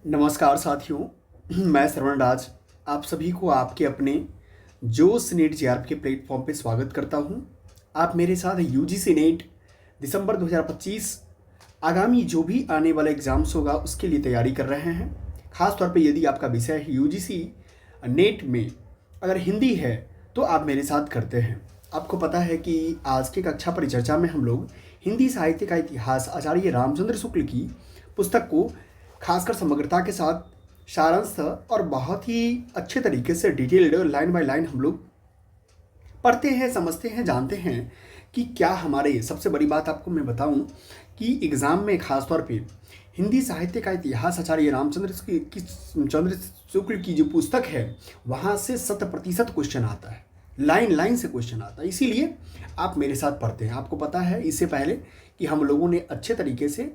नमस्कार साथियों, मैं श्रवण राज आप सभी को आपके अपने जोश नेट जेआरएफ के प्लेटफॉर्म पे स्वागत करता हूं। आप मेरे साथ यूजीसी नेट दिसंबर 2025 आगामी जो भी आने वाला एग्ज़ाम्स होगा उसके लिए तैयारी कर रहे हैं। ख़ास तौर पे यदि आपका विषय है यूजीसी नेट में अगर हिंदी है तो आप मेरे साथ करते हैं। आपको पता है कि आज की कक्षा परिचर्चा में हम लोग हिंदी साहित्य का इतिहास आचार्य रामचंद्र शुक्ल की पुस्तक को खासकर समग्रता के साथ सारांश और बहुत ही अच्छे तरीके से डिटेल्ड लाइन बाय लाइन हम लोग पढ़ते हैं, समझते हैं, जानते हैं कि क्या हमारे सबसे बड़ी बात आपको मैं बताऊं कि एग्ज़ाम में खास तौर पे हिंदी साहित्य का इतिहास आचार्य रामचंद्र चंद्र शुक्ल की जो पुस्तक है वहाँ से 100% क्वेश्चन आता है, लाइन लाइन से क्वेश्चन आता है। इसीलिए आप मेरे साथ पढ़ते हैं। आपको पता है इससे पहले कि हम लोगों ने अच्छे तरीके से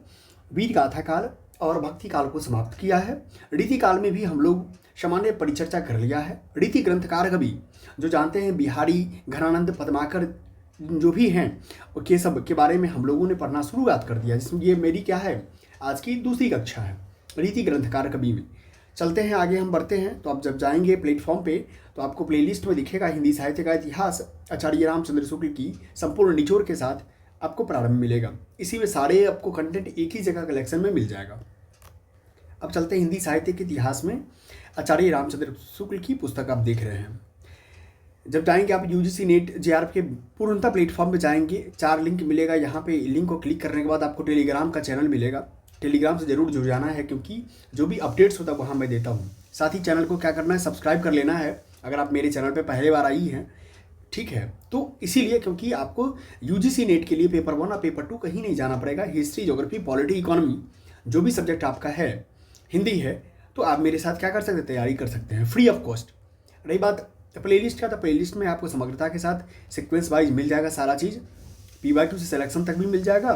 वीर गाथा काल और भक्ति काल को समाप्त किया है। रीति काल में भी हम लोग सामान्य परिचर्चा कर लिया है। रीति ग्रंथकार कवि जो जानते हैं बिहारी घनानंद पद्माकर जो भी हैं के सब के बारे में हम लोगों ने पढ़ना शुरुआत कर दिया, जिसमें ये मेरी क्या है आज की दूसरी कक्षा है रीति ग्रंथकार कवि में। चलते हैं आगे, हम बढ़ते हैं। तो आप जब जाएंगे प्लेटफॉर्म पे तो आपको प्लेलिस्ट में दिखेगा हिंदी साहित्य का इतिहास आचार्य रामचंद्र शुक्ल की संपूर्ण निचोड़ के साथ आपको प्रारंभ मिलेगा। इसी में सारे आपको कंटेंट एक ही जगह कलेक्शन में मिल जाएगा। अब चलते हैं हिंदी साहित्य के इतिहास में आचार्य रामचंद्र शुक्ल की पुस्तक आप देख रहे हैं। जब जाएंगे आप यूजीसी नेट जेआरएफ के पूर्णतः प्लेटफॉर्म पे जाएंगे, 4 लिंक मिलेगा। यहाँ पे लिंक को क्लिक करने के बाद आपको टेलीग्राम का चैनल मिलेगा। टेलीग्राम से जरूर जुड़ जाना है क्योंकि जो भी अपडेट्स होता है वहाँ मैं देता हूँ। साथ ही चैनल को क्या करना है, सब्सक्राइब कर लेना है अगर आप मेरे चैनल पर पहले बार आई हैं, ठीक है। तो इसीलिए क्योंकि आपको यूजीसी नेट के लिए पेपर 1 और पेपर 2 कहीं नहीं जाना पड़ेगा। हिस्ट्री, ज्योग्राफी, पॉलिटी, इकोनॉमी जो भी सब्जेक्ट आपका है, हिंदी है, तो आप मेरे साथ क्या कर सकते हैं, तैयारी कर सकते हैं फ्री ऑफ कॉस्ट। रही बात प्लेलिस्ट का, तो प्लेलिस्ट में आपको समग्रता के साथ सीक्वेंस वाइज मिल जाएगा सारा चीज़। PY2 से सिलेक्शन तक भी मिल जाएगा,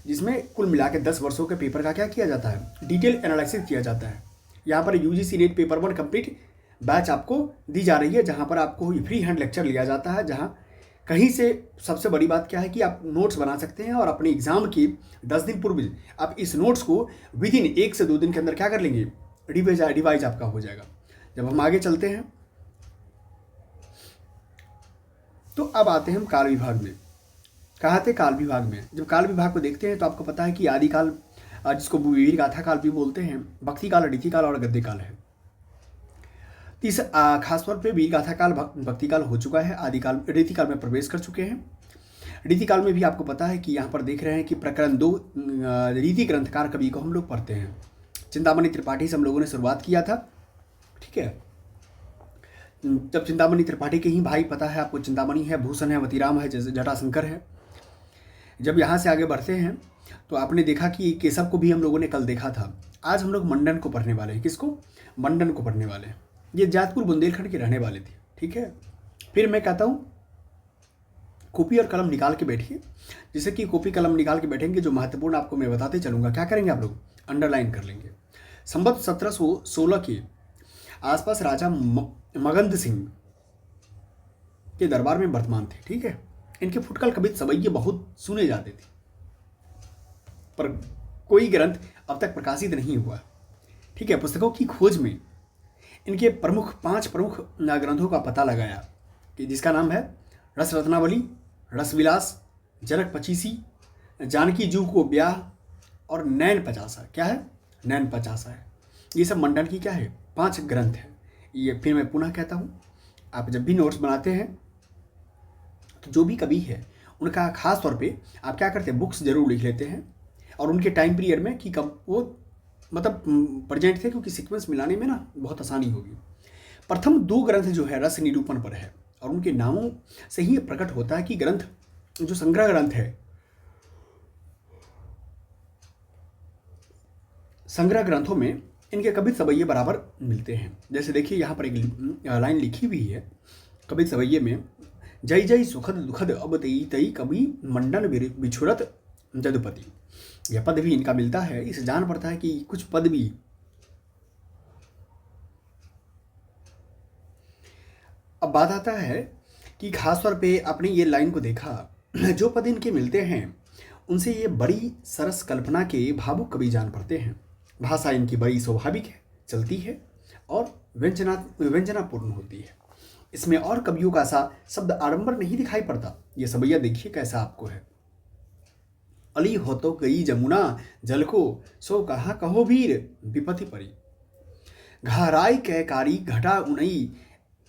जिसमें कुल मिला के 10 वर्षों के पेपर का क्या किया जाता है, डिटेल एनालिसिस किया जाता है। यहाँ पर UGC net paper 1 complete batch आपको दी जा रही है, जहाँ पर आपको फ्री हैंड लेक्चर लिया जाता है। जहाँ कहीं से सबसे बड़ी बात क्या है कि आप नोट्स बना सकते हैं और अपने एग्जाम की 10 दिन पूर्व आप इस नोट्स को विद इन 1 से 2 दिन के अंदर क्या कर लेंगे, रिवाइज आपका हो जाएगा। जब हम आगे चलते हैं तो अब आते हैं हम काल विभाग में। कहाँ थे, काल विभाग में। जब काल विभाग को देखते हैं तो आपको पता है कि आदिकाल, जिसको वीर गाथा काल भी बोलते हैं, भक्ति काल, रीति काल और गद्य काल है। इस खासतौर पे वीर गाथा काल, भक्ति काल हो चुका है, आदिकाल रीति काल में प्रवेश कर चुके हैं। रीति काल में भी आपको पता है कि यहाँ पर देख रहे हैं कि प्रकरण 2 रीति ग्रंथकार कवि को हम लोग पढ़ते हैं। चिंतामणि त्रिपाठी से हम लोगों ने शुरुआत किया था, ठीक है। जब चिंतामणि त्रिपाठी के ही भाई, पता है आपको, चिंतामणि है, भूषण है, वतीराम है, जटाशंकर है। जब यहाँ से आगे बढ़ते हैं तो आपने देखा कि केशव को भी हम लोगों ने कल देखा था। आज हम लोग मंडन को पढ़ने वाले हैं। किसको, मंडन को पढ़ने वाले हैं। ये जैतपुर बुंदेलखंड के रहने वाले थे, ठीक है। फिर मैं कहता हूँ कॉपी और कलम निकाल के बैठिए। जैसे कि कॉपी कलम निकाल के बैठेंगे, जो महत्वपूर्ण आपको मैं बताते चलूँगा, क्या करेंगे आप लोग, अंडरलाइन कर लेंगे। संवत 1716 के आसपास राजा मगध सिंह के दरबार में वर्तमान थे, ठीक है। इनके फुटकल कवित सवैये बहुत सुने जाते थे, पर कोई ग्रंथ अब तक प्रकाशित नहीं हुआ, ठीक है। पुस्तकों की खोज में इनके 5 प्रमुख ग्रंथों का पता लगाया, कि जिसका नाम है रस रत्नावली, रसविलास, जनक पचीसी, जानकी जू को ब्याह और नैन पचासा। क्या है, नैन पचासा है। ये सब मंडन की क्या है, 5 ग्रंथ है। ये फिर मैं पुनः कहता हूँ, आप जब भी नोट्स बनाते हैं तो जो भी कवि है उनका खास तौर पे आप क्या करते हैं, बुक्स जरूर लिख लेते हैं और उनके टाइम पीरियड में कि कब वो मतलब प्रेजेंट थे, क्योंकि सीक्वेंस मिलाने में ना बहुत आसानी होगी। प्रथम 2 ग्रंथ जो है रस निरूपण पर है और उनके नामों से ही प्रकट होता है कि ग्रंथ जो संग्रह ग्रंथ है, संग्रह ग्रंथों में इनके कवित सवैये बराबर मिलते हैं। जैसे देखिए यहाँ पर एक लाइन लिखी हुई है कवित सवैये में, जय जय सुखद दुखद अब तई तई कवि मंडन बिछुरत जदुपति। यह पद भी इनका मिलता है। इसे जान पड़ता है कि कुछ पद भी अब बात आता है कि खास तौर पे आपने ये लाइन को देखा, जो पद इनके मिलते हैं उनसे ये बड़ी सरस कल्पना के भावुक कवि जान पड़ते हैं। भाषा इनकी बड़ी स्वाभाविक है, चलती है और व्यंजनापूर्ण होती है। इसमें और कवियों का सा शब्द आडंबर नहीं दिखाई पड़ता। ये सबैया देखिए कैसा आपको है। अली हो तो गई जमुना जल को, सो कहा कहो वीर विपत्ति परी। घहराई कहकारी घटा उनई,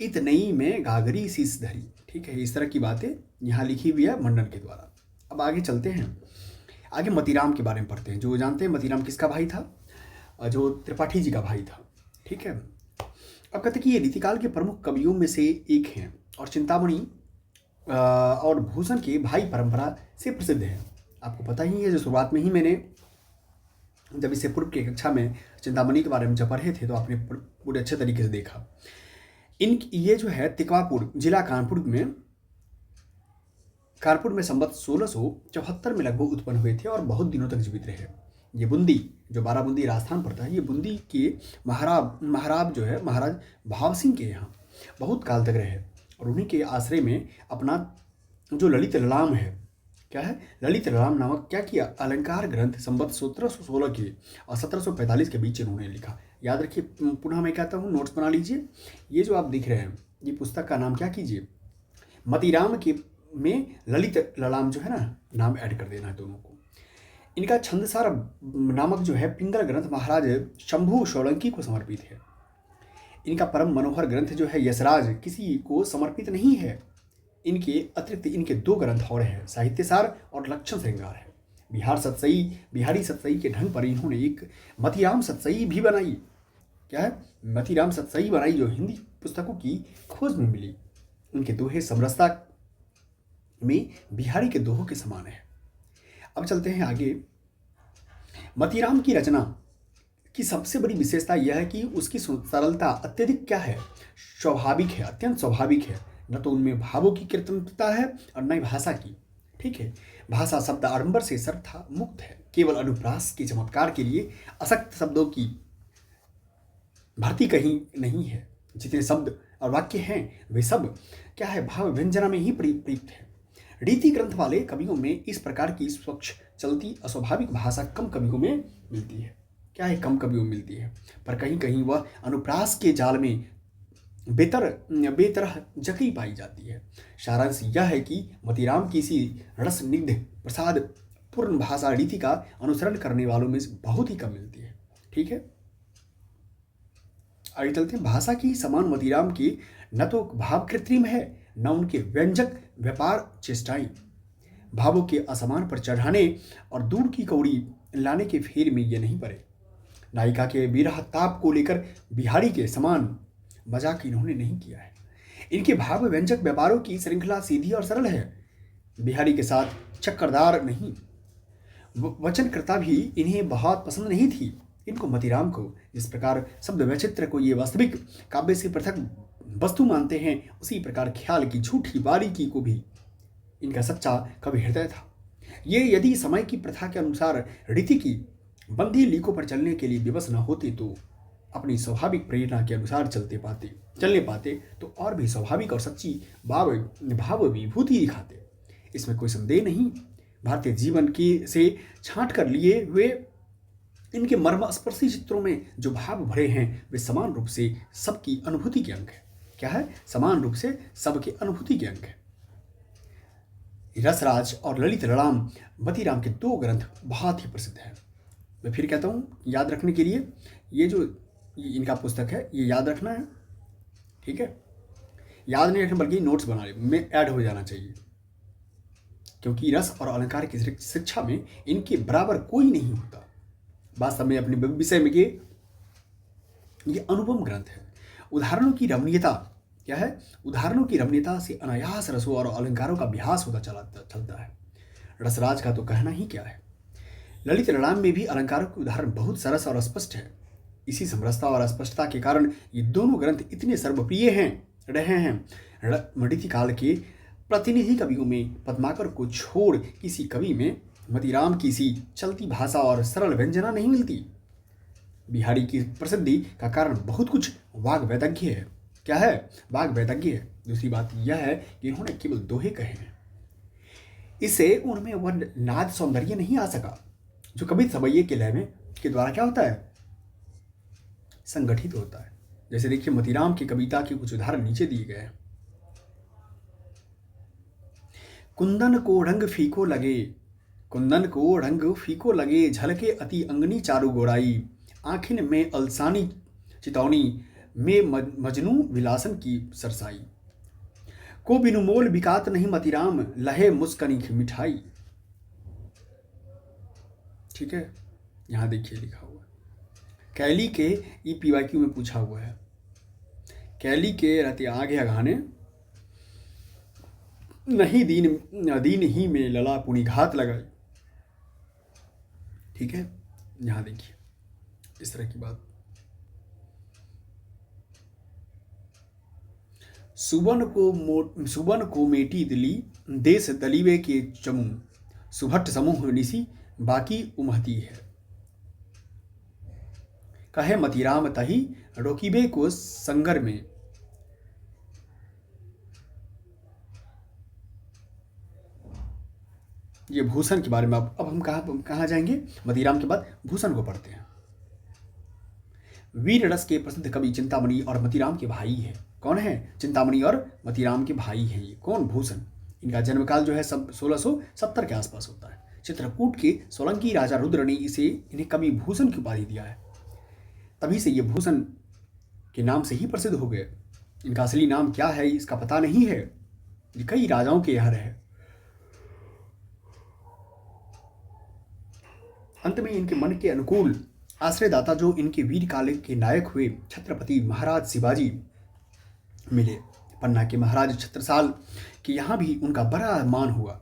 इतनई में गागरी शीस धरी। ठीक है, इस तरह की बातें यहाँ लिखी हुई है मंडन के द्वारा। अब आगे चलते हैं, आगे मतीराम के बारे में पढ़ते हैं। जो जानते हैं मतीराम किसका भाई था, जो त्रिपाठी जी का भाई था। ठीक है, अब कहते हैं कि ये रीतिकाल के प्रमुख कवियों में से एक हैं और चिंतामणि और भूषण के भाई परंपरा से प्रसिद्ध है। आपको पता ही है, जो शुरुआत में ही मैंने जब इससे पूर्व की कक्षा में चिंतामणि के बारे में जब पढ़े थे तो आपने पूरे अच्छे तरीके से देखा। ये जो है तिकवापुर जिला कानपुर में संवत 1674 में लगभग उत्पन्न हुए थे और बहुत दिनों तक जीवित रहे। ये बूंदी जो बाराबूंदी राजस्थान पड़ता है, ये बूंदी के महाराज जो है महाराज भाव सिंह के यहाँ बहुत काल तक रहे और उन्हीं के आश्रय में अपना जो ललित ललाम है, क्या है ललित ललाम नामक क्या किया, अलंकार ग्रंथ संवत 1716 के और 1745 के बीच इन्होंने लिखा। याद रखिए, पुनः मैं कहता हूँ, नोट्स बना लीजिए। ये जो आप दिख रहे हैं, ये पुस्तक का नाम क्या कीजिए, मतीराम के में ललित ललाम जो है ना, नाम ऐड कर देना है दोनों को। इनका छंदसार नामक जो है पिंगल ग्रंथ महाराज शंभू सोलंकी को समर्पित है। इनका परम मनोहर ग्रंथ जो है यशराज किसी को समर्पित नहीं है। इनके अतिरिक्त इनके 2 ग्रंथ और हैं, साहित्यसार और लक्षण श्रृंगार है। बिहारी सतसई के ढंग पर इन्होंने एक मतीराम सतसई भी बनाई। क्या है, मतीराम सतसई बनाई, जो हिंदी पुस्तकों की खोज में मिली। उनके दोहे समरसता में बिहारी के दोहों के समान है। अब चलते हैं आगे। मतीराम की रचना की सबसे बड़ी विशेषता यह है कि उसकी सरलता अत्यधिक क्या है, स्वाभाविक है, अत्यंत स्वाभाविक है। न तो उनमें भावों की कृत्रिमता है और न ही भाषा की। ठीक है, भाषा शब्द आडंबर से सर्वथा मुक्त है। केवल अनुप्रास के चमत्कार के लिए असक्त शब्दों की भर्ती कहीं नहीं है। जितने शब्द और वाक्य हैं वे सब क्या है, भाव व्यंजना में ही प्रयुक्त है। रीति ग्रंथ वाले कवियों में इस प्रकार की स्वच्छ चलती अस्वाभाविक भाषा कम कवियों में मिलती है। क्या है, कम कवियों में मिलती है, पर कहीं कहीं वह अनुप्रास के जाल में बेतरह जकड़ी पाई जाती है। सारांश यह है कि मतीराम की इसी रसनिग्ध प्रसाद पूर्ण भाषा रीति का अनुसरण करने वालों में बहुत ही कम मिलती है। ठीक है, आगे चलते हैं। भाषा की समान मतीराम की न तो भाव कृत्रिम है, न उनके व्यंजक व्यापार चेष्टाएं। भावों के असमान पर चढ़ाने और दूर की कौड़ी लाने के फेर में ये नहीं पड़े। नायिका के विरह ताप को लेकर बिहारी के समान मजाक इन्होंने नहीं किया है। इनके भाव व्यंजक व्यापारों की श्रृंखला सीधी और सरल है, बिहारी के साथ चक्करदार नहीं। वचनकर्ता भी इन्हें बहुत पसंद नहीं थी। इनको मतीराम को जिस प्रकार शब्द वैचित्र को ये वास्तविक काव्य से पृथक वस्तु मानते हैं, उसी प्रकार ख्याल की झूठी बारीकी को भी इनका सच्चा कवि हृदय था। ये यदि समय की प्रथा के अनुसार रीति की बंधी लीकों पर चलने के लिए विवश न होते तो अपनी स्वाभाविक प्रेरणा के अनुसार चलने पाते तो और भी स्वाभाविक और सच्ची भाव विभूति दिखाते। इसमें कोई संदेह नहीं। भारतीय जीवन की से छांट कर लिए हुए इनके मर्मस्पर्शी चित्रों में जो भाव भरे हैं वे समान रूप से सबकी अनुभूति के अंग है। क्या है, समान रूप से सबके अनुभूति के अंग है। रसराज और ललित ललाम मतीराम के 2 ग्रंथ बहुत ही प्रसिद्ध हैं। मैं फिर कहता हूँ, याद रखने के लिए ये जो इनका पुस्तक है ये याद रखना है। ठीक है, याद नहीं रखना बल्कि नोट्स बना में ऐड हो जाना चाहिए, क्योंकि रस और अलंकार की शिक्षा में इनके बराबर कोई नहीं होता। वास्तव में अपने विषय में ये अनुपम ग्रंथ है। उदाहरणों की रमणीयता क्या है, उदाहरणों की रमणीयता से अनायास रसों और अलंकारों का अभ्यास होता चलता है। रसराज का तो कहना ही क्या है। ललित ललाम में भी अलंकारों के उदाहरण बहुत सरस और स्पष्ट है। इसी समरसता और स्पष्टता के कारण ये दोनों ग्रंथ इतने सर्वप्रिय रहे हैं। रीतिकाल के प्रतिनिधि कवियों में पद्माकर को छोड़ किसी कवि में मतीराम की सी चलती भाषा और सरल व्यंजना नहीं मिलती। बिहारी की प्रसिद्धि का कारण बहुत कुछ वाग वैदज्ञ है। क्या है, वाग वैदज्ञ है। दूसरी बात यह है कि इन्होंने केवल दोहे कहे हैं, इससे उनमें वह नाद सौंदर्य नहीं आ सका जो कवि सवैये के लय में के द्वारा क्या होता है, संगठित होता है। जैसे देखिए मतीराम की कविता के कुछ उदाहरण नीचे दिए गए हैं। कुंदन को रंग फीको लगे, कुंदन को रंग फीको लगे, झलके अति अंगनी चारु गोराई, आखिन में अलसानी चितौनी, में मजनू विलासन की सरसाई, को बिनु मोल बिकात नहीं मतीराम, लहे मुस्कनी की मिठाई। ठीक है, यहां देखिए लिखा हुआ कैली के ईपीवाईक्यू में पूछा हुआ है, कैली के रहते आगे अघाने, नहीं दीन ही में लला पुनि घात लगाई। ठीक है, यहां देखिए इस तरह की बात। सुबन को मेटी दिली, देश दलीवे के चमू, सुभट समूह निसी बाकी उमहती है, कहे मतीराम तही रोकीबे को संगर में। ये भूषण के बारे में अब हम कहाँ जाएंगे, मतीराम के बाद भूषण को पढ़ते हैं। वीर रस के प्रसिद्ध कवि चिंतामणि और मतीराम के भाई हैं। कौन है? चिंतामणि और मतीराम के भाई हैं ये। कौन? भूषण। इनका जन्मकाल जो है सब 1670 के आसपास होता है। चित्रकूट के सोलंकी राजा रुद्र ने इन्हें कवि भूषण की उपाधि दिया है, तभी से ये भूषण के नाम से ही प्रसिद्ध हो गए। इनका असली नाम क्या है इसका पता नहीं है, ये कई राजाओं के यहाँ रहे। अंत में इनके मन के अनुकूल आश्रयदाता जो इनके वीर काल के नायक हुए छत्रपति महाराज शिवाजी मिले। पन्ना के महाराज छत्रसाल के यहाँ भी उनका बड़ा मान हुआ।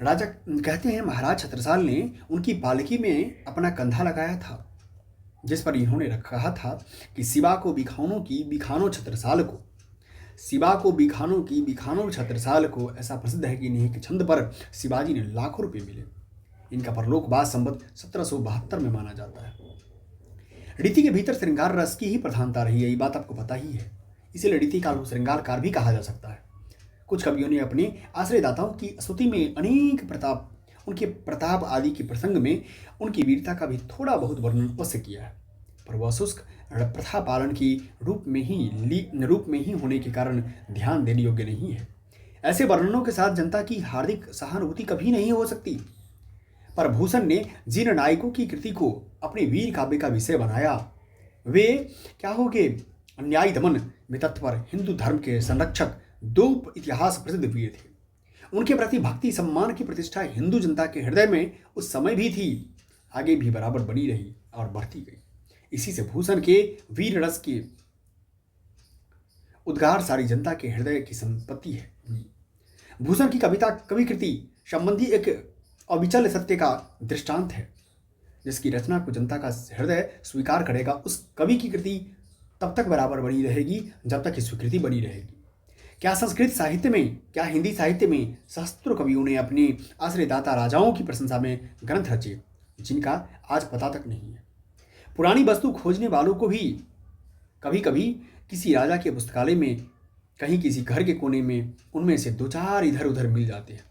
राजा कहते हैं महाराज छत्रसाल ने उनकी पालकी में अपना कंधा लगाया था, जिस पर इन्होंने कहा था कि सिवा को बिखानो की बिखानो छत्रसाल को, सिवा को बिखानो की बिखानो छत्रसाल को। ऐसा प्रसिद्ध है कि इन्हीं के छंद पर शिवाजी ने लाखों रुपए मिले। इनका परलोकवास संवत 1772 में माना जाता है। रीति के भीतर श्रृंगार रस की ही प्रधानता रही है, ये बात आपको पता ही है। इसीलिए रीति काल को श्रृंगारकार भी कहा जा सकता है। कुछ कवियों ने अपने आश्रयदाताओं की स्तुति में अनेक प्रताप, उनके प्रताप आदि के प्रसंग में उनकी वीरता का भी थोड़ा बहुत वर्णन अवश्य किया है, पर वह शुष्क प्रथा पालन की रूप में ही होने के कारण ध्यान देने योग्य नहीं है। ऐसे वर्णनों के साथ जनता की हार्दिक सहानुभूति कभी नहीं हो सकती। पर भूषण ने जिन नायकों की कृति को अपने वीर काव्य का विषय बनाया, वे क्या हो गए? अन्याय दमन में तत्पर हिंदू धर्म के संरक्षक दो इतिहास प्रसिद्ध वीर थे। उनके प्रति भक्ति सम्मान की प्रतिष्ठा हिंदू जनता के हृदय में उस समय भी थी, आगे भी बराबर बनी रही और बढ़ती गई। इसी से भूषण के वीर रस के उद्गार सारी जनता के हृदय की संपत्ति है। भूषण की कवि कृति संबंधी एक अविचल सत्य का दृष्टांत है। जिसकी रचना को जनता का हृदय स्वीकार करेगा, उस कवि की कृति तब तक बराबर बनी रहेगी जब तक की स्वीकृति बनी रहेगी। क्या संस्कृत साहित्य में, क्या हिंदी साहित्य में सहस्त्रों कवियों ने अपने आश्रयदाता राजाओं की प्रशंसा में ग्रंथ रचे, जिनका आज पता तक नहीं है। पुरानी वस्तु खोजने वालों को भी कभी कभी किसी राजा के पुस्तकालय में, कहीं किसी घर के कोने में उनमें से दो चार इधर उधर मिल जाते हैं।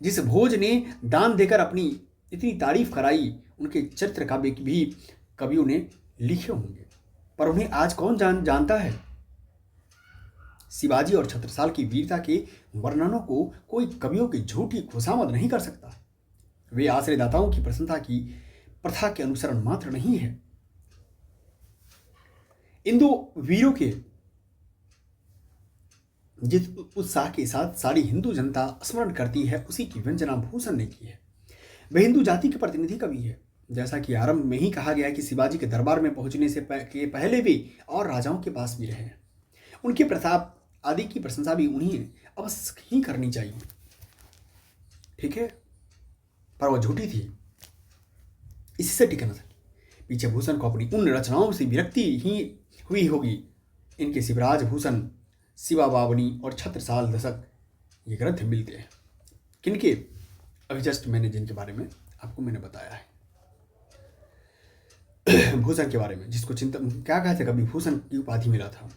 जिस भोज ने दान देकर अपनी इतनी तारीफ कराई, उनके चरित्र काव्य भी कवियों ने लिखे होंगे, पर उन्हें आज कौन जानता है। शिवाजी और छत्रसाल की वीरता के वर्णनों को कोई कवियों की झूठी खुशामद नहीं कर सकता। वे आश्रयदाताओं की प्रशंसा की प्रथा के अनुसरण मात्र नहीं है। इन दो वीरों के जिस उत्साह के साथ सारी हिंदू जनता स्मरण करती है, उसी की व्यंजना भूषण ने की है। वह हिंदू जाति के प्रतिनिधि कवि है। जैसा कि आरंभ में ही कहा गया है कि शिवाजी के दरबार में पहुंचने से पहले भी और राजाओं के पास भी रहे हैं। उनके प्रताप आदि की प्रशंसा भी उन्हें अवश्य ही करनी चाहिए, ठीक है, पर वह झूठी थी, इससे टिक न सकी। पीछे भूषण को अपनी उन रचनाओं से विरक्ति ही हुई होगी। इनके शिवराज भूषण, शिवा बावनी और छत्रसाल दशक ये ग्रंथ मिलते हैं। किनके? अभी जस्ट मैंने जिनके बारे में आपको मैंने बताया है, भूषण के बारे में, जिसको क्या कहते हैं, कभी भूषण की उपाधि मिला था।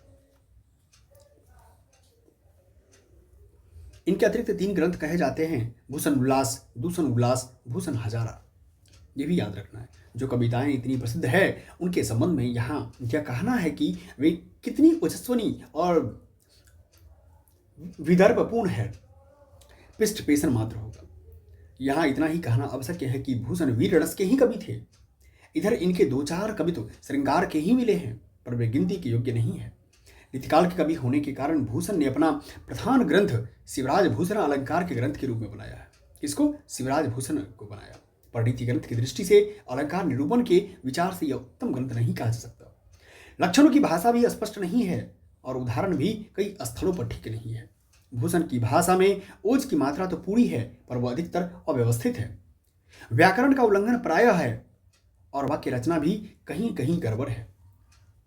इनके अतिरिक्त 3 ग्रंथ कहे जाते हैं, भूषण उल्लास, दूषण उल्लास, भूषण हजारा। ये भी याद रखना है। जो कविताएं इतनी प्रसिद्ध है उनके संबंध में यहाँ यह कहना है कि वे कितनी ओजस्वनी और विदर्भपूर्ण है, पृष्ठ पेशन मात्र होगा। यहाँ इतना ही कहना आवश्यक है कि भूषण वीर रस के ही कवि थे। इधर इनके दो चार कवि तो श्रृंगार के ही मिले हैं, पर वे गिनती के योग्य नहीं है। रीतिकाल के कवि होने के कारण भूषण ने अपना प्रधान ग्रंथ शिवराज भूषण अलंकार के ग्रंथ के रूप में बनाया है। किसको? शिवराज भूषण को बनाया। पर रीति ग्रंथ की दृष्टि से अलंकार निरूपण के विचार से यह उत्तम ग्रंथ नहीं कहा जा सकता। लक्षणों की भाषा भी स्पष्ट नहीं है और उदाहरण भी कई स्थलों पर ठीक नहीं है। भूषण की भाषा में ओज की मात्रा तो पूरी है, पर वह अधिकतर अव्यवस्थित है। व्याकरण का उल्लंघन प्रायः है और वाक्य रचना भी कहीं कहीं गड़बड़ है।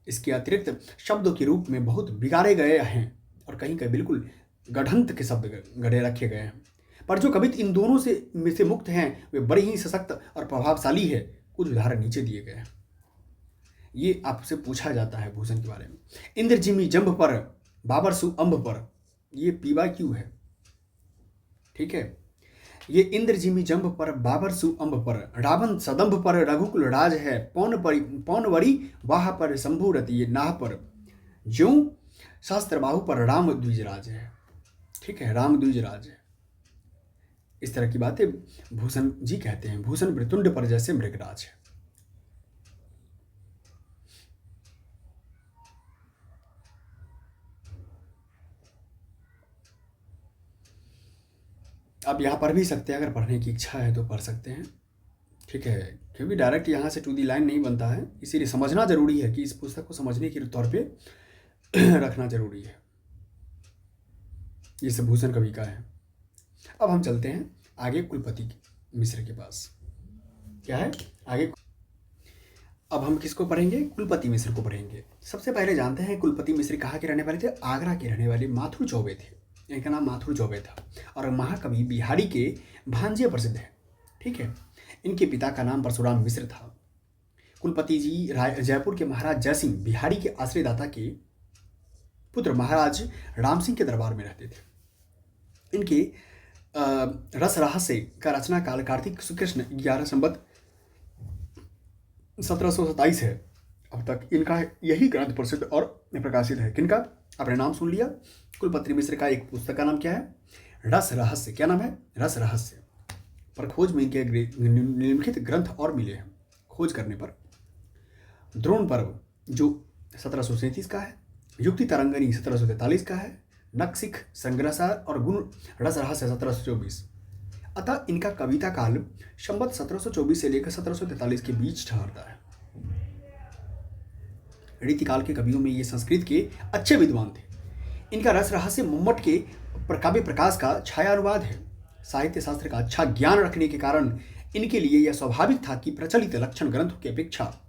इसके अतिरिक्त शब्दों के रूप में बहुत बिगाड़े गए हैं और कहीं कहीं बिल्कुल गढ़ंत के शब्द गढ़े रखे गए हैं। पर जो कवित इन दोनों से मुक्त हैं वे बड़े ही सशक्त और प्रभावशाली है। कुछ उदाहरण नीचे दिए गए हैं। ये आपसे पूछा जाता है भूषण के बारे में। इंद्रजिमी जंभ पर बाबर सु अंब पर, ये पीवा क्यों है? ठीक है, ये इंद्रजिमी जंभ पर बाबर सु अंब पर, रावण सदंभ पर रघुकुल राज है, पौनवरी वाह पर शंभुरति ये नाह पर, ज्यों सहस्त्रबाहु पर राम द्विजराज है। ठीक है, राम द्विजराज है। इस तरह की बातें भूषण जी कहते हैं। भूषण वृतुंड पर जैसे मृगराज है। आप यहाँ पढ़ भी सकते हैं, अगर पढ़ने की इच्छा है तो पढ़ सकते हैं। ठीक है, क्योंकि डायरेक्ट यहाँ से टू दी लाइन नहीं बनता है, इसीलिए समझना जरूरी है कि इस पुस्तक को समझने के तौर पे रखना जरूरी है। ये सब भूषण कवि का है। अब हम चलते हैं आगे कुलपति मिश्र के पास। क्या है आगे? अब हम किसको पढ़ेंगे? कुलपति मिश्र को पढ़ेंगे। सबसे पहले जानते हैं कुलपति मिश्र कहाँ के रहने वाले थे? आगरा के रहने वाले माथुर चौबे थे। इनका नाम माथुर चौबे था और महाकवि बिहारी के भांजे प्रसिद्ध है। ठीक है, इनके पिता का नाम परशुराम मिश्र था। कुलपति जी जयपुर के महाराज जयसिंह बिहारी के आश्रयदाता के पुत्र महाराज राम सिंह के दरबार में रहते थे। इनके रस रहस्य का रचना काल कार्तिक कृष्ण 11 संवत 1727 है। अब तक इनका यही ग्रंथ प्रसिद्ध और प्रकाशित है। किनका? आपने नाम सुन लिया, कुलपति मिश्र का एक पुस्तक का नाम क्या है? रस रहस्य। क्या नाम है? रस रहस्य। पर खोज में इनके निम्नलिखित ग्रंथ और मिले हैं। खोज करने पर द्रोण पर्व जो 1737 का है, युक्ति तरंगनी 1743 का है, नक्सिक संग्रहसार और गुण रस रहस्य 1724। अतः इनका कविता काल संवत 1724 से लेकर 1743 के बीच ठहरता है। रीतिकाल के कवियों में ये संस्कृत के अच्छे विद्वान थे। इनका रस रहस्य मुम्मट के काव्य प्रकाश का छाया अनुवाद है। साहित्य शास्त्र का अच्छा ज्ञान रखने के कारण इनके लिए यह स्वाभाविक था कि प्रचलित लक्षण ग्रंथों की अपेक्षा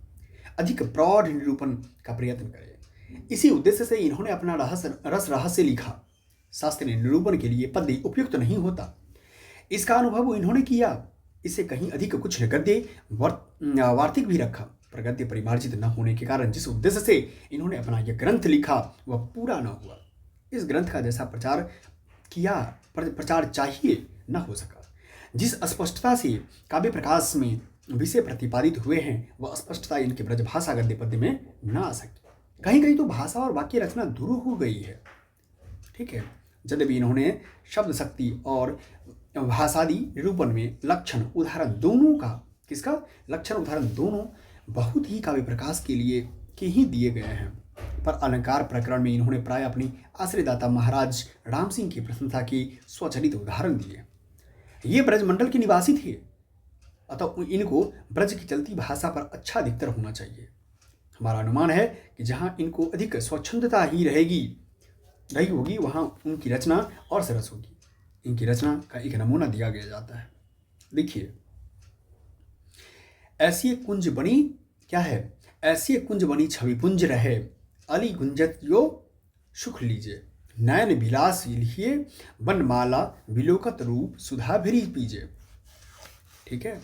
अधिक प्रौढ़ निरूपण का प्रयत्न करें। इसी उद्देश्य से इन्होंने अपना रस रहस्य लिखा। शास्त्रीय निरूपण के लिए पद्य उपयुक्त नहीं होता, इसका अनुभव इन्होंने किया। इससे कहीं अधिक कुछ गद्य वार्तिक भी रखा, पर गद्य परिमार्जित न होने के कारण जिस उद्देश्य से इन्होंने अपना यह ग्रंथ लिखा वह पूरा न हुआ। इस ग्रंथ का जैसा प्रचार चाहिए न हो सका। जिस स्पष्टता से काव्य प्रकाश में विषय प्रतिपादित हुए हैं वह स्पष्टता इनके ब्रजभाषा गद्य पद्य में न आ सकी। कहीं कहीं तो भाषा और वाक्य रचना दूर हो गई है। ठीक है, यद्यपि इन्होंने शब्द शक्ति और भाषादि निरूपण में लक्षण उदाहरण दोनों का लक्षण उदाहरण दोनों बहुत ही काव्य प्रकाश के लिए के ही दिए गए हैं। पर अलंकार प्रकरण में इन्होंने प्राय अपनी आश्रयदाता महाराज राम सिंह की प्रशंसा के स्वचलित उदाहरण दिए। ये ब्रजमंडल के निवासी थे, अतः इनको ब्रज की चलती भाषा पर अच्छा अधिकतर होना चाहिए। हमारा अनुमान है कि जहाँ इनको अधिक स्वच्छंदता ही रही होगी वहाँ उनकी रचना और सरस होगी। इनकी रचना का एक नमूना दिया गया जाता है। देखिए, ऐसी कुंज बनी क्या है? ऐसी कुंज बनी छवि पुंज रहे, अली गुंजत यो सुख लीजे, नयन विलास लिखिए, बनमाला विलोकत रूप सुधा भरी पीजे। ठीक है,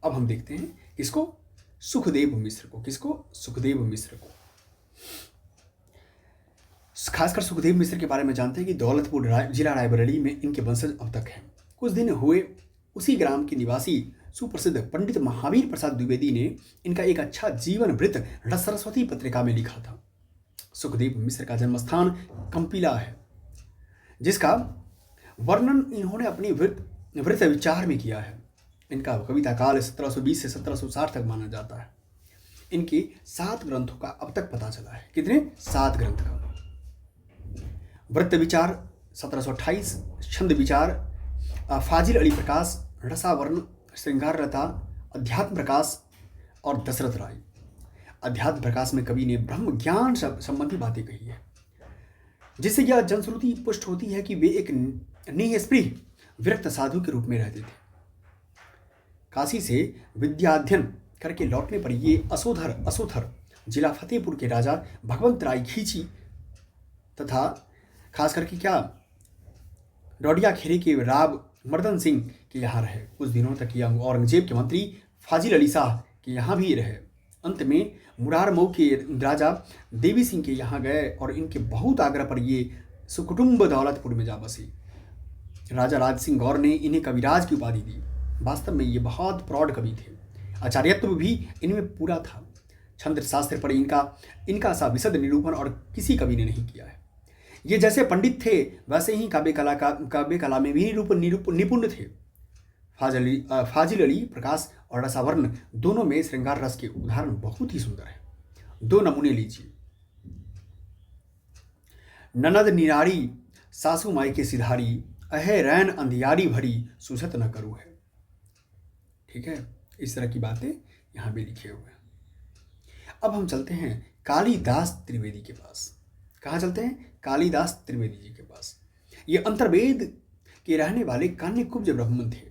अब हम देखते हैं किसको? सुखदेव मिश्र को। किसको? सुखदेव मिश्र को। खासकर सुखदेव मिश्र के बारे में जानते हैं कि दौलतपुर जिला रायबरेली में इनके वंशज अब तक हैं। कुछ दिन हुए उसी ग्राम के निवासी सुप्रसिद्ध पंडित महावीर प्रसाद द्विवेदी ने इनका एक अच्छा जीवन वृत्त सरस्वती पत्रिका में लिखा था। सुखदेव मिश्र का जन्मस्थान कंपिला है, जिसका वर्णन इन्होंने अपनी वृत्त विचार में किया है। इनका कविता काल 1720 से 1760 तक माना जाता है। इनके 7 ग्रंथों का अब तक पता चला है। कितने? 7 ग्रंथ का। वृत्त विचार 1728, छंद विचार फाजिल अली प्रकाश, रसावर्ण, श्रृंगार लता, अध्यात्म प्रकाश और दशरथ राय। अध्यात्म प्रकाश में कवि ने ब्रह्म ज्ञान संबंधी बातें कही है, जिससे यह जनश्रुति पुष्ट होती है कि वे एक निःस्पृह विरक्त साधु के रूप में रहते थे। काशी से विद्याध्ययन करके लौटने पर ये असोथर जिला फतेहपुर के राजा भगवंत राय खींची तथा खास करके डोडिया खेरे के राव मर्दन सिंह के यहाँ रहे। कुछ दिनों तक यह औरंगजेब के मंत्री फाजिल अली शाह के यहाँ भी रहे। अंत में मुरारमऊ के राजा देवी सिंह के यहाँ गए और इनके बहुत आग्रह पर ये सुकुटुंब दौलतपुर में जा बसे। राजा राज सिंह गौर ने इन्हें कविराज की उपाधि दी। वास्तव में ये बहुत प्रौढ़ कवि थे। आचार्यत्व भी इनमें पूरा था। छंद शास्त्र पर इनका सा विशद निरूपण और किसी कवि ने नहीं किया है। ये जैसे पंडित थे वैसे ही काव्य कला में भी निपुण थे। फाजिल अली प्रकाश और रसावर्ण दोनों में श्रृंगार रस के उदाहरण बहुत ही सुंदर है। 2 नमूने लीजिए। ननद निरारी सासू माई के सिधारी, अहे रैन अंधियारी भरी सुसत न करू है। ठीक है, इस तरह की बातें यहाँ भी लिखे हुए हैं। अब हम चलते हैं कालिदास त्रिवेदी के पास। कहाँ चलते हैं? कालिदास त्रिवेदी जी के पास। ये अंतर्वेद के रहने वाले कान्यकुब्ज ब्राह्मण थे।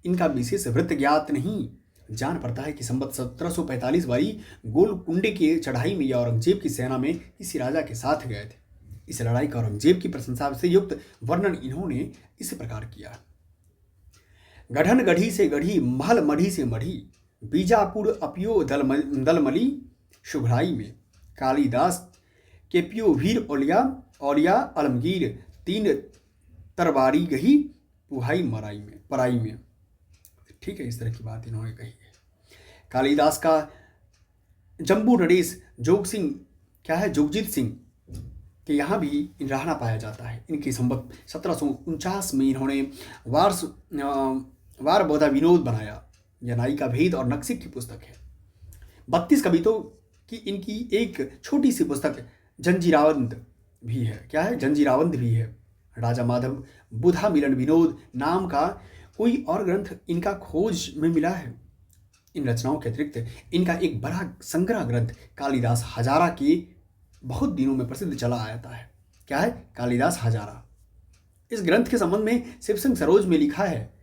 इनका विशेष वृत्त ज्ञात नहीं। जान पड़ता है कि संवत 1745 वाली गोलकुंडे की चढ़ाई में या औरंगजेब की सेना में किसी राजा के साथ गए थे। इस लड़ाई का औरंगजेब की प्रशंसा से युक्त वर्णन इन्होंने इस प्रकार किया। गढ़न गढ़ी से गढ़ी, महल मढ़ी से मढ़ी, बीजापुर अपियो दलमली शुभराई में, कालिदास के पियो वीर औलिया अलमगीर, 3 तरवारी गही पुहाई पराई में। ठीक है, इस तरह की बात इन्होंने कही है। कालिदास का जम्बू नरेश जोगजीत सिंह के यहाँ भी रहना पाया जाता है। इनकी संवत 1749 में इन्होंने वार बोधा विनोद बनाया। यह नायिका भेद और नक्सिक की पुस्तक है। 32 कवितों की इनकी एक छोटी सी पुस्तक जंजीरावंत भी है। क्या है? जंजीरावंत भी है। राजा माधव बुधा मिलन विनोद नाम का कोई और ग्रंथ इनका खोज में मिला है। इन रचनाओं के अतिरिक्त इनका एक बड़ा संग्रह ग्रंथ कालिदास हजारा के बहुत दिनों में प्रसिद्ध चला आता है। क्या है? कालिदास हजारा। इस ग्रंथ के संबंध में शिवसिंह सरोज में लिखा है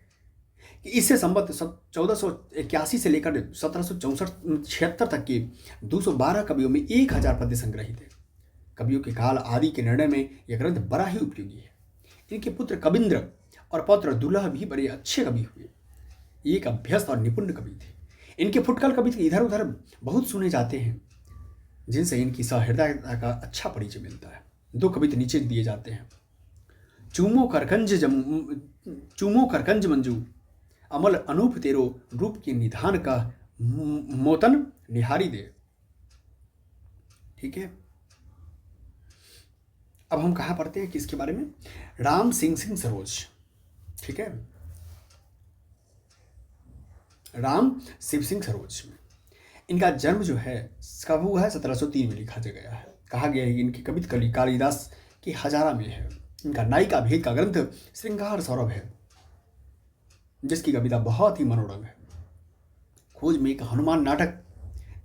कि इससे संवत 1481 से लेकर 1764-76 तक के 212 कवियों में 1000 पद्य संग्रहित है। कवियों के काल आदि के निर्णय में यह ग्रंथ बड़ा ही उपयोगी है। इनके पुत्र कविंद्र और पौत्र दुल्लह भी बड़े अच्छे कवि हुए। एक अभ्यस्त और निपुण कवि थे। इनके फुटकल कविता इधर उधर बहुत सुने जाते हैं, जिनसे इनकी सहृदयता का अच्छा परिचय मिलता है। 2 कविता नीचे दिए जाते हैं। चूमो करकंज मंजू, अमल अनूप तेरो रूप के निधान का मोतन निहारी दे। ठीक है, अब हम कहाँ पढ़ते हैं किसके बारे में? राम सिंह सरोज। ठीक है, राम शिव सिंह सरोज में इनका जन्म जो है कब हुआ है? 1703 में लिखा गया है। कहा गया है कि इनकी कविता कालिदास की हजारा में है। इनका नायिका भेद का ग्रंथ श्रृंगार सौरभ है, जिसकी कविता बहुत ही मनोरम है। खोज में एक हनुमान नाटक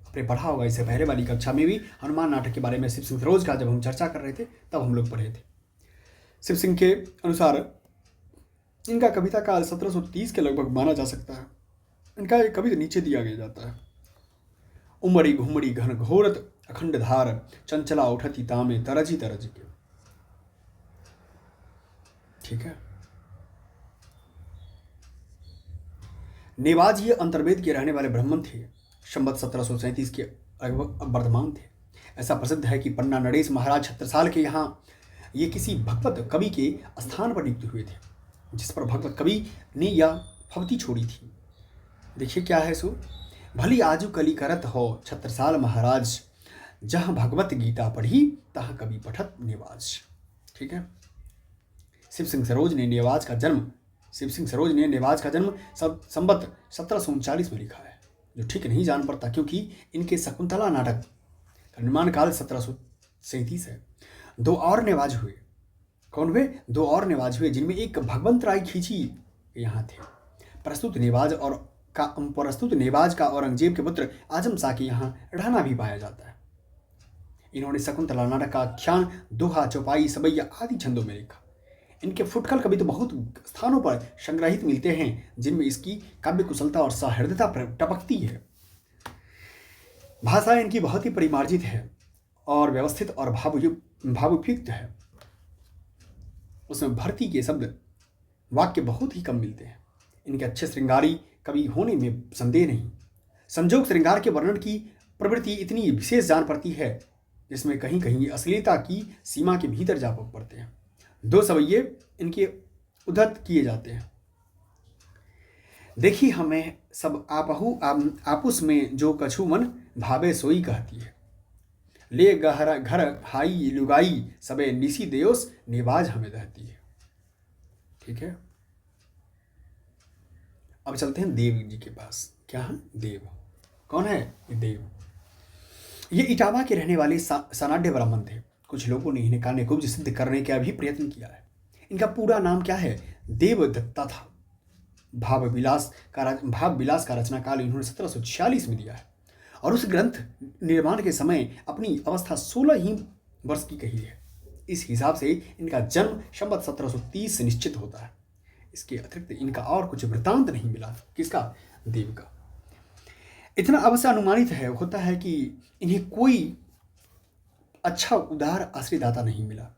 आपने पढ़ा होगा। इससे पहले वाली कक्षा में भी हनुमान नाटक के बारे में शिव सिंह सरोज का जब हम चर्चा कर रहे थे तब हम लोग पढ़े थे। शिव सिंह के अनुसार इनका कविता काल 1730 के लगभग माना जा सकता है। इनका एक कविता नीचे दिया गया जाता है। उमड़ी घुमड़ी घन घोरत अखंड धार, चंचला उठती तामे तरजी के। ठीक है, नेवाज ये अंतर्वेद के रहने वाले ब्राह्मण थे। संवत 1737 के वर्तमान थे। ऐसा प्रसिद्ध है कि पन्ना नरेश महाराज छत्रसाल के यहाँ ये किसी भगवत कवि के स्थान पर नियुक्त हुए थे, जिस पर भगवत कवि ने यह फवती छोड़ी थी। देखिए क्या है सो, भली आजू कली करत हो छत्रसाल महाराज, जहाँ भगवत गीता पढ़ी तहाँ कभी पठत निवाज। ठीक है। शिव सिंह सरोज ने नेवाज का जन्म सब संबत 1739 में लिखा है, जो ठीक नहीं जान पड़ता, क्योंकि इनके शकुंतला नाटक का निर्माण काल 1737 है। दो और नेवाज हुए। कौन हुए? दो और नेवाज हुए, जिनमें एक भगवंत राय खींची यहाँ थे। प्रस्तुत नेवाज का औरंगजेब के पुत्र आजम शाह के यहाँ रहना भी पाया जाता है। इन्होंने शकुंतला नाटक का आख्यान दोहा, चौपाई, सबैया आदि छंदों में लिखा। इनके फुटकल कवि तो बहुत स्थानों पर संग्रहित मिलते हैं, जिनमें इसकी काव्य कुशलता और सहृदयता टपकती है। भाषा इनकी बहुत ही परिमार्जित है और व्यवस्थित और भावुपयुक्त है। उसमें भर्ती के शब्द वाक्य बहुत ही कम मिलते हैं। इनके अच्छे श्रृंगारी कवि होने में संदेह नहीं। संजोग श्रृंगार के वर्णन की प्रवृत्ति इतनी विशेष जान पड़ती है, जिसमें कहीं कहीं अश्लीलता की सीमा के भीतर जा पड़ते हैं। दो सवैये इनके उद्धत किए जाते हैं। देखी हमें सब आपुस में जो कछु मन भावे सोई कहती है, ले गहरा घर हाई लुगाई सबे निसी देओस निवाज हमें दहती है। ठीक है। अब चलते हैं देव जी के पास। क्या है? देव। कौन है ये देव? ये इटावा के रहने वाले सनाढ़ ब्राह्मण थे। कुछ लोगों ने इन्हें कान्यकुब्ज सिद्ध करने का भी प्रयत्न किया है। इनका पूरा नाम क्या है? देवदत्ता था। भाव विलास का रचना काल इन्होंने 1746 में दिया है, और उस ग्रंथ निर्माण के समय अपनी अवस्था 16 ही वर्ष की कही है। इस हिसाब से इनका जन्म संवत 1730 से निश्चित होता है। इसके अतिरिक्त इनका और कुछ वृत्तांत नहीं मिला। किसका? देव का। इतना अवश्य अनुमानित होता है कि इन्हें कोई अच्छा उदार आश्रयदाता नहीं मिला,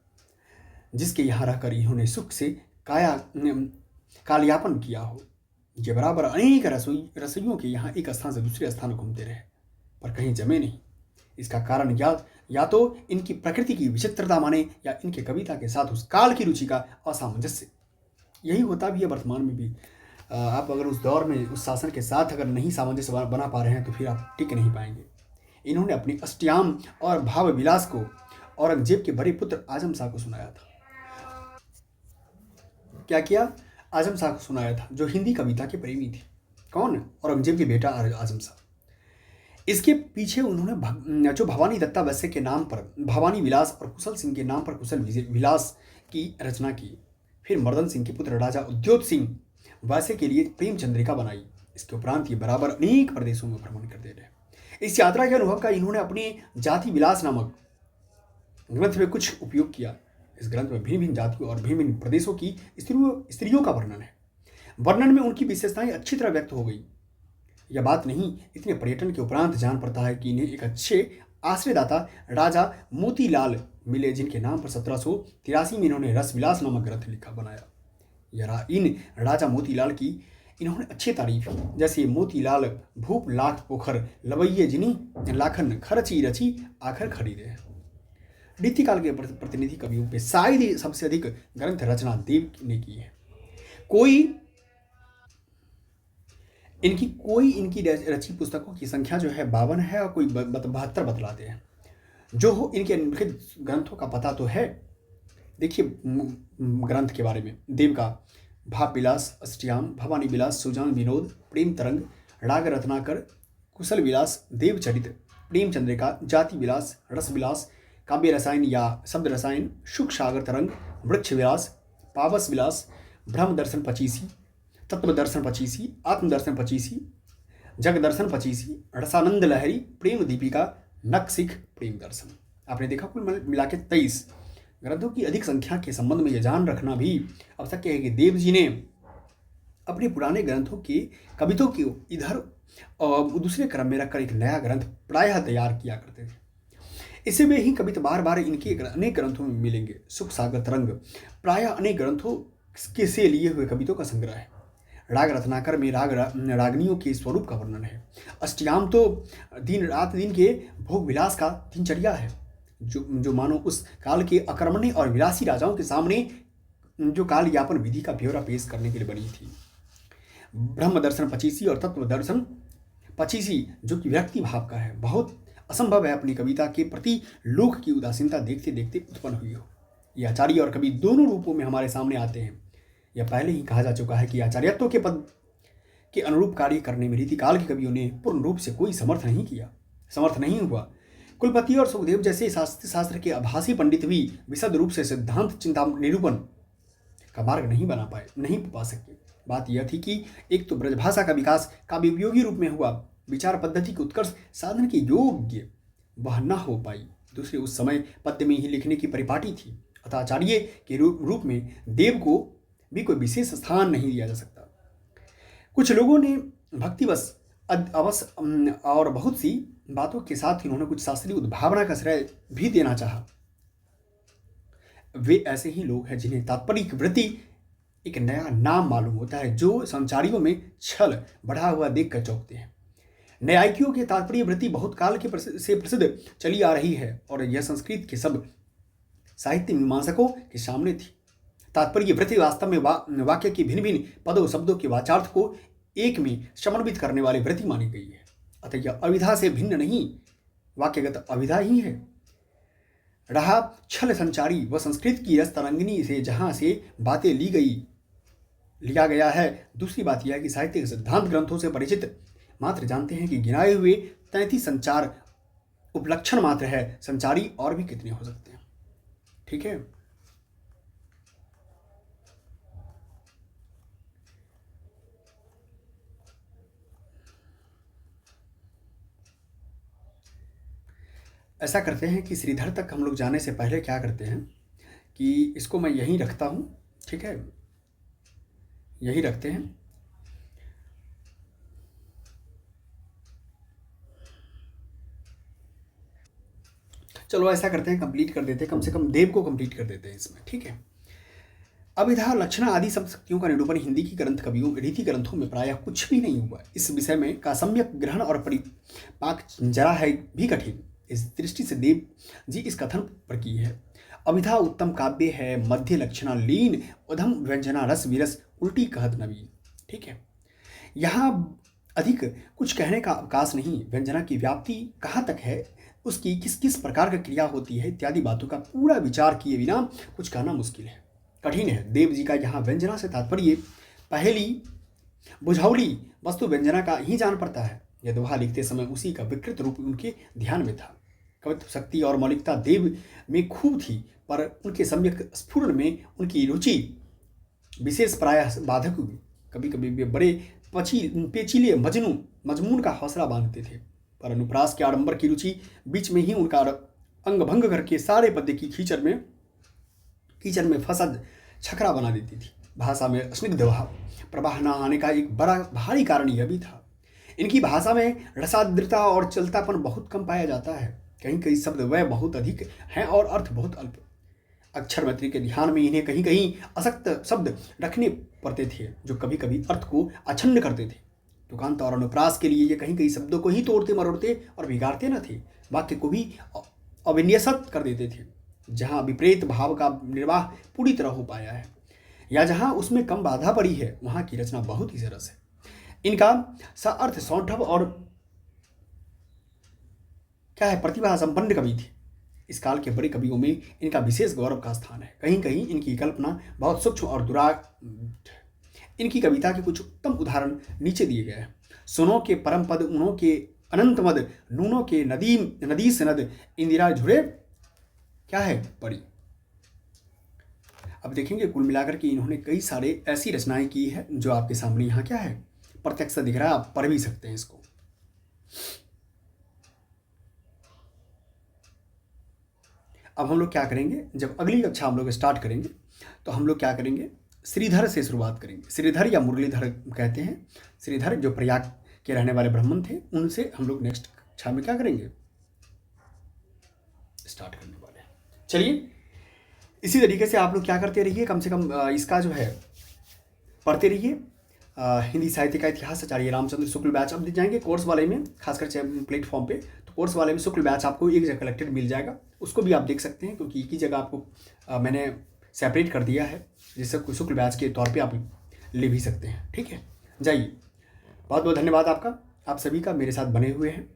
जिसके यहाँ रहकर इन्होंने सुख से कालयापन किया हो। ये बराबर अनेक रसोइयों के यहाँ एक स्थान से दूसरे स्थान घूमते रहे, पर कहीं जमे नहीं। इसका कारण या तो इनकी प्रकृति की विचित्रता माने, या इनके कविता के साथ उस काल की रुचि का असामंजस्य। यही होता भी है वर्तमान में भी। आप अगर उस दौर में उस शासन के साथ अगर नहीं सामंजस्य बना पा रहे हैं, तो फिर आप टिक नहीं पाएंगे। इन्होंने अपनी अष्टयाम और भाव विलास को औरंगजेब के बड़े पुत्र आजम शाह को सुनाया था। क्या किया? आजम शाह को सुनाया था, जो हिंदी कविता के प्रेमी थे। कौन? औरंगजेब के बेटा आजम शाह। इसके पीछे उन्होंने जो भवानी दत्ता वैश्य के नाम पर भवानी विलास और कुशल सिंह के नाम पर कुशल विलास की रचना की। फिर मर्दन सिंह के पुत्र राजा उद्योत सिंह वैश्य के लिए प्रेम चंद्रिका बनाई। इसके उपरांत ये बराबर अनेक प्रदेशों में भ्रमण करते रहे। इस यात्रा के अनुभव का इन्होंने अपने जाति विलास नामक ग्रंथ में कुछ उपयोग किया। इस ग्रंथ में भिन्न भिन्न जातियों और भिन्न भिन्न प्रदेशों की स्त्रियों का वर्णन है। वर्णन में उनकी विशेषताएं अच्छी तरह व्यक्त हो गई। यह बात नहीं, इतने पर्यटन के उपरांत जान पड़ता है कि इन्हें एक अच्छे आश्रयदाता राजा मोतीलाल मिले, जिनके नाम पर 1783 में इन्होंने रसविलास नामक ग्रंथ बनाया। इन राजा मोतीलाल की इन्होंने अच्छी तारीफ, जैसे मोतीलाल भूप लाख पोखर लवैये जिनी लाखन खर्ची रची आखिर खरीदे। रीतिकाल के प्रतिनिधि कवियों पे शायद ही सबसे अधिक ग्रंथ रचना देव ने की है। इनकी रची पुस्तकों की संख्या जो है 52 है, और कोई 72 बतलाते हैं। जो हो, इनके ग्रंथों का पता तो है। देखिए ग्रंथ के बारे में। देव का भाव विलास, अष्टयाम, भवानी विलास, सुजान विनोद, प्रेम तरंग, राग रत्नाकर, कुशल विलास, देवचरित, प्रेम चंद्रिका, जाति विलास, रस विलास, काव्य रसायन या शब्द रसायन, शुक सागर तरंग, वृक्ष विलास, पावस विलास, ब्रह्म दर्शन 25, तत्व दर्शन 25, आत्मदर्शन 25, जग दर्शन 25, रसानंद लहरी, प्रेम दीपिका, नक्सिक, प्रेम दर्शन। आपने देखा कुल मिला के 23 ग्रंथों की अधिक संख्या के संबंध में यह जान रखना भी आवश्यक है कि देव जी ने अपने पुराने ग्रंथों के कवितों को इधर और दूसरे क्रम में रखकर एक नया ग्रंथ प्रायः तैयार किया करते थे। इसी में ही कविता बार बार इनके अनेक ग्रंथों में मिलेंगे। सुख सागर तरंग प्रायः अनेक ग्रंथों के से लिए हुए कवितों का संग्रह है। राग रत्नाकर में रागनियों के स्वरूप का वर्णन है। अष्टयाम तो दिन के भोग विलास का दिनचर्या है, जो मानो उस काल के अकर्मण्य और विलासी राजाओं के सामने जो काल यापन विधि का ब्यौरा पेश करने के लिए बनी थी। ब्रह्म दर्शन 25 और तत्व दर्शन 25 जो कि व्यक्ति भाव का है। बहुत असंभव है अपनी कविता के प्रति लोक की उदासीनता देखते देखते उत्पन्न हुई हो। ये आचार्य और कवि दोनों रूपों में हमारे सामने आते हैं। यह पहले ही कहा जा चुका है कि आचार्यत्व के पद के अनुरूप कार्य करने में रीतिकाल के कवियों ने पूर्ण रूप से कोई समर्थ नहीं हुआ। कुलपति और सुखदेव जैसे शास्त्र के आभासी पंडित भी विशद रूप से सिद्धांत चिंता निरूपण का मार्ग नहीं पा सके। बात यह थी कि एक तो ब्रजभाषा का विकास काव्य उपयोगी रूप में हुआ, विचार पद्धति के उत्कर्ष साधन के योग्य वह न हो पाई। दूसरे, उस समय पद्य में ही लिखने की परिपाटी थी, अतः आचार्य के रूप में देव को भी कोई विशेष स्थान नहीं दिया जा सकता। कुछ लोगों ने भक्तिवश अवश्य और बहुत सी बातों के साथ इन्होंने कुछ शास्त्रीय उद्भावना का श्रेय भी देना चाहा। वे ऐसे ही लोग हैं जिन्हें तात्पर्य वृत्ति एक नया नाम मालूम होता है, जो संचारियों में छल बढ़ा हुआ देखकर चौंकते हैं। न्यायियों की तात्पर्य वृत्ति बहुत काल से प्रसिद्ध चली आ रही है और यह संस्कृत के सब साहित्य मीमांसकों के सामने थी। तात्पर्य वृत्ति वास्तव में वाक्य की भिन्न भिन्न पदों शब्दों के वाचार्थ को एक में समन्वित करने वाली वृत्ति मानी गई है। अतः यह अविधा से भिन्न नहीं, वाक्यगत अविधा ही है। रहा छल संचारी व संस्कृत की रस तरंगिनी से जहां से बातें लिया गया है। दूसरी बात यह है कि साहित्यिक सिद्धांत ग्रंथों से परिचित मात्र जानते हैं कि गिनाए हुए 33 संचार उपलक्षण मात्र है, संचारी और भी कितने हो सकते हैं। ठीक है, ऐसा करते हैं कि श्रीधर तक हम लोग जाने से पहले क्या करते हैं कि इसको मैं यहीं रखता हूं। ठीक है, यहीं रखते हैं। चलो ऐसा करते हैं, कंप्लीट कर देते हैं, कम से कम देव को कंप्लीट कर देते हैं इसमें। ठीक है, अभिधा लक्षण आदि सब शक्तियों का निरूपण हिंदी की ग्रंथ कवियों रीति ग्रंथों में प्रायः कुछ भी नहीं हुआ। इस विषय में का सम्यक ग्रहण और परिपाक जरा है भी कठिन। इस दृष्टि से देव जी इस कथन पर की है, अभिधा उत्तम काव्य है, मध्य लक्षणा लीन, उधम व्यंजना रस विरस, उल्टी कहत नवीन। ठीक है, यहाँ अधिक कुछ कहने का अवकाश नहीं। व्यंजना की व्याप्ति कहाँ तक है, उसकी किस किस प्रकार की क्रिया होती है इत्यादि बातों का पूरा विचार किए बिना कुछ कहना मुश्किल है, कठिन है। देव जी का यहाँ व्यंजना से तात्पर्य पहली बुझौली वस्तु व्यंजना का ही जान पड़ता है। यह दोहा लिखते समय उसी का विकृत रूप उनके ध्यान में था। कवित्व शक्ति और मौलिकता देव में खूब थी, पर उनके सम्यक स्फुरण में उनकी रुचि विशेष प्रायः बाधक हुई। कभी कभी वे बड़े पेचीले मजमून का हौसला बांधते थे, पर अनुप्रास के आडंबर की रुचि बीच में ही उनका अंग भंग करके सारे पद्य की कीचड़ में फंसा छकरा बना देती थी। भाषा में स्निग्ध प्रवाह न आने का एक बड़ा भारी कारण यह भी था, इनकी भाषा में रसाद्रता और चलतापन बहुत कम पाया जाता है। कहीं कहीं शब्द वह बहुत अधिक हैं और अर्थ बहुत अल्प। अक्षर मैत्री के ध्यान में इन्हें कहीं कहीं असक्त शब्द रखने पड़ते थे, जो कभी कभी अर्थ को अछन्न करते थे। तुकांत और अनुप्रास के लिए ये कहीं कहीं शब्दों को ही तोड़ते मरोड़ते और बिगाड़ते न थे, वाक्य को भी अविन्यस्त कर देते थे। जहाँ विपरीत भाव का निर्वाह पूरी तरह हो पाया है या जहाँ उसमें कम बाधा पड़ी है, वहाँ की रचना बहुत ही सरस है। इनका सार्थ सौष्ठव और क्या है प्रतिभा संपन्न कवि थे। इस काल के बड़े कवियों में इनका विशेष गौरव का स्थान है। कहीं कहीं इनकी कल्पना बहुत सूक्ष्म और दुराग। इनकी कविता के कुछ उत्तम उदाहरण नीचे दिए गए हैं। सुनो के परम पद उनो के अनंत मद, नूनो के नदी से नद, इंदिरा झुरे क्या है पड़ी। अब देखेंगे कुल मिलाकर के इन्होंने कई सारे ऐसी रचनाएं की है जो आपके सामने यहाँ क्या है प्रत्यक्ष दिख रहा है, आप पढ़ भी सकते हैं इसको। अब हम लोग क्या करेंगे, जब अगली कक्षा हम लोग स्टार्ट करेंगे तो हम लोग क्या करेंगे, श्रीधर से शुरुआत करेंगे। श्रीधर या मुरलीधर कहते हैं। श्रीधर जो प्रयाग के रहने वाले ब्राह्मण थे, उनसे हम लोग नेक्स्ट कक्षा में क्या करेंगे, स्टार्ट करने वाले हैं। चलिए इसी तरीके से आप लोग क्या करते रहिए, कम से कम इसका जो है पढ़ते रहिए। हिंदी साहित्य का इतिहास आचार्य रामचंद्र शुक्ल बैच अब जाएंगे कोर्स वाले में, खासकर प्लेटफॉर्म पे। तो कोर्स वाले में शुक्ल बैच आपको एक जगह कलेक्टेड मिल जाएगा, उसको भी आप देख सकते हैं, क्योंकि एक ही जगह आपको मैंने सेपरेट कर दिया है, जिससे शुक्ल बैच के तौर पे आप ले भी सकते हैं। ठीक है, जाइए, बहुत बहुत धन्यवाद आपका, आप सभी का मेरे साथ बने हुए हैं।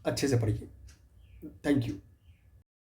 अच्छे से पढ़िए। Thank you.